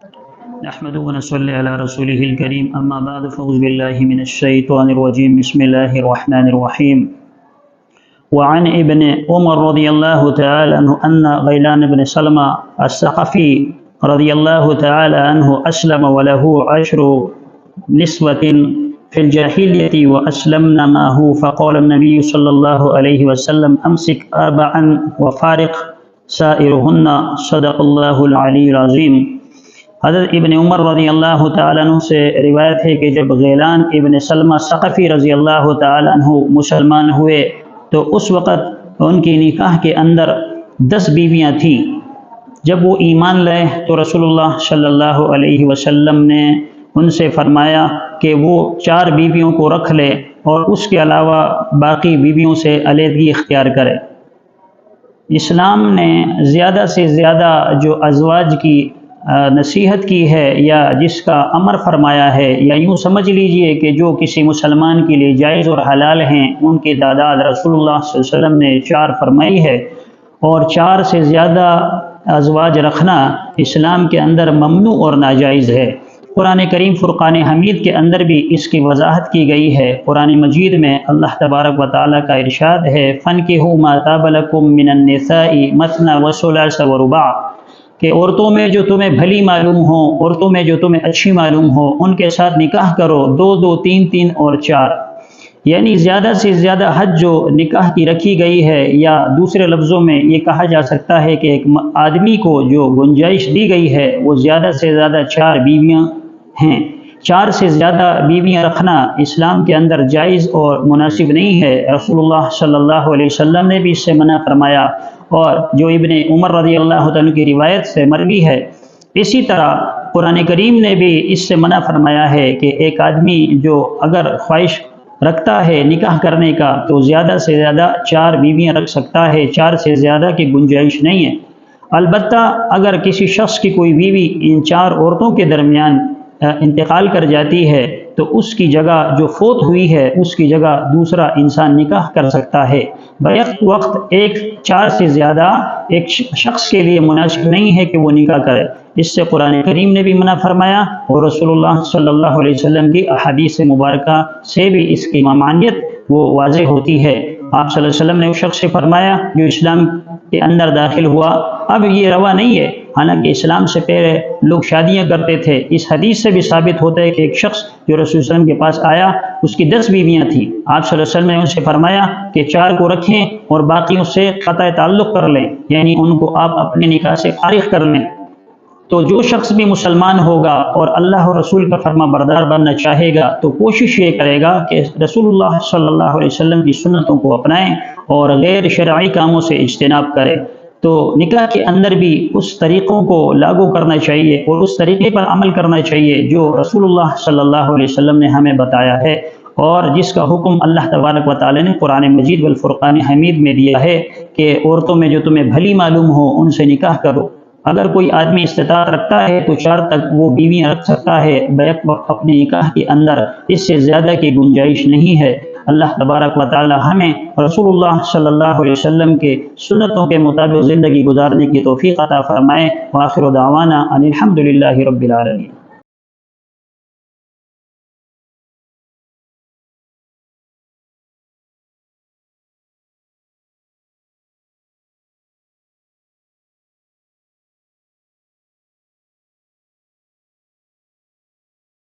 نحمد ونصلي على رسوله الكريم اما بعد فاعوذ بالله من الشيطان الرجيم بسم الله الرحمن الرحيم وعن ابن عمر رضي الله تعالى عنه أن غيلان بن سلمة الثقفي رضي الله تعالى عنه أسلم وله 10 نسوة في الجاهلية وأسلمنا معه فقال النبي صلى الله عليه وسلم أمسك 4 وفارق سائرهن صدق الله العلي العظيم۔ حضرت ابن عمر رضی اللہ تعالیٰ عنہ سے روایت ہے کہ جب غیلان ابن سلمہ ثقفی رضی اللہ تعالیٰ عنہ مسلمان ہوئے تو اس وقت ان کی نکاح کے اندر 10 بیویاں تھیں۔ جب وہ ایمان لائے تو رسول اللہ صلی اللہ علیہ وسلم نے ان سے فرمایا کہ وہ 4 بیویوں کو رکھ لے اور اس کے علاوہ باقی بیویوں سے علیحدگی اختیار کرے۔ اسلام نے زیادہ سے زیادہ جو ازواج کی نصیحت کی ہے یا جس کا امر فرمایا ہے، یا یوں سمجھ لیجئے کہ جو کسی مسلمان کے لیے جائز اور حلال ہیں، ان کی تعداد رسول اللہ صلی اللہ علیہ وسلم نے 4 فرمائی ہے، اور 4 سے زیادہ ازواج رکھنا اسلام کے اندر ممنوع اور ناجائز ہے۔ قرآن کریم فرقان حمید کے اندر بھی اس کی وضاحت کی گئی ہے۔ قرآن مجید میں اللہ تبارک و تعالیٰ کا ارشاد ہے فَانْكِحُوا مَا طَابَ لَكُم مِّنَ النِّسَاءِ مَثْنَىٰ وَثُلَاثَ وَرُبَاعَ، کہ عورتوں میں جو تمہیں بھلی معلوم ہو، عورتوں میں جو تمہیں اچھی معلوم ہو، ان کے ساتھ نکاح کرو 2 2 3 3 اور 4، یعنی زیادہ سے زیادہ حد جو نکاح کی رکھی گئی ہے، یا دوسرے لفظوں میں یہ کہا جا سکتا ہے کہ ایک آدمی کو جو گنجائش دی گئی ہے وہ زیادہ سے زیادہ 4 بیویاں ہیں۔ 4 سے زیادہ بیویاں رکھنا اسلام کے اندر جائز اور مناسب نہیں ہے۔ رسول اللہ صلی اللہ علیہ وسلم نے بھی اس سے منع فرمایا، اور جو ابن عمر رضی اللہ عنہ کی روایت سے مروی ہے، اسی طرح قرآن کریم نے بھی اس سے منع فرمایا ہے کہ ایک آدمی جو اگر خواہش رکھتا ہے نکاح کرنے کا تو زیادہ سے زیادہ 4 بیویاں رکھ سکتا ہے، 4 سے زیادہ کی گنجائش نہیں ہے۔ البتہ اگر کسی شخص کی کوئی بیوی ان 4 عورتوں کے درمیان انتقال کر جاتی ہے تو اس کی جگہ جو فوت ہوئی ہے اس کی جگہ دوسرا انسان نکاح کر سکتا ہے۔ بیک وقت 4 سے زیادہ ایک شخص کے لیے مناسب نہیں ہے کہ وہ نکاح کرے، اس سے قرآن کریم نے بھی منع فرمایا، اور رسول اللہ صلی اللہ علیہ وسلم کی احادیث مبارکہ سے بھی اس کی ممانعت وہ واضح ہوتی ہے۔ آپ صلی اللہ علیہ وسلم نے اس شخص سے فرمایا جو اسلام کے اندر داخل ہوا، اب یہ روا نہیں ہے، حالانکہ اسلام سے پہلے لوگ شادیاں کرتے تھے۔ اس حدیث سے بھی ثابت ہوتا ہے کہ ایک شخص جو رسول اللہ صلی اللہ علیہ وسلم کے پاس آیا، اس کی 10 بیویاں تھیں۔ آپ صلی اللہ علیہ وسلم نے ان سے فرمایا کہ 4 کو رکھیں اور باقیوں سے قطع تعلق کر لیں، یعنی ان کو آپ اپنے نکاح سے فارغ کر لیں۔ تو جو شخص بھی مسلمان ہوگا اور اللہ اور رسول کا فرما بردار بننا چاہے گا تو کوشش یہ کرے گا کہ رسول اللہ صلی اللہ علیہ وسلم کی سنتوں کو اپنائیں اور غیر شرعی کاموں سے اجتناب کرے۔ تو نکاح کے اندر بھی اس طریقوں کو لاگو کرنا چاہیے اور اس طریقے پر عمل کرنا چاہیے جو رسول اللہ صلی اللہ علیہ وسلم نے ہمیں بتایا ہے، اور جس کا حکم اللہ تبارک و تعالی نے قرآن مجید والفرقان حمید میں دیا ہے کہ عورتوں میں جو تمہیں بھلی معلوم ہو ان سے نکاح کرو۔ اگر کوئی آدمی استطاعت رکھتا ہے تو 4 تک وہ بیویاں رکھ سکتا ہے بیک وقت اپنے نکاح کے اندر، اس سے زیادہ کی گنجائش نہیں ہے۔ اللہ تبارک و تعالی ہمیں رسول اللہ صلی اللہ علیہ وسلم کے سنتوں کے مطابق زندگی گزارنے کی توفیق عطا فرمائے۔ وآخر دعوانا ان الحمد للہ رب العالمین۔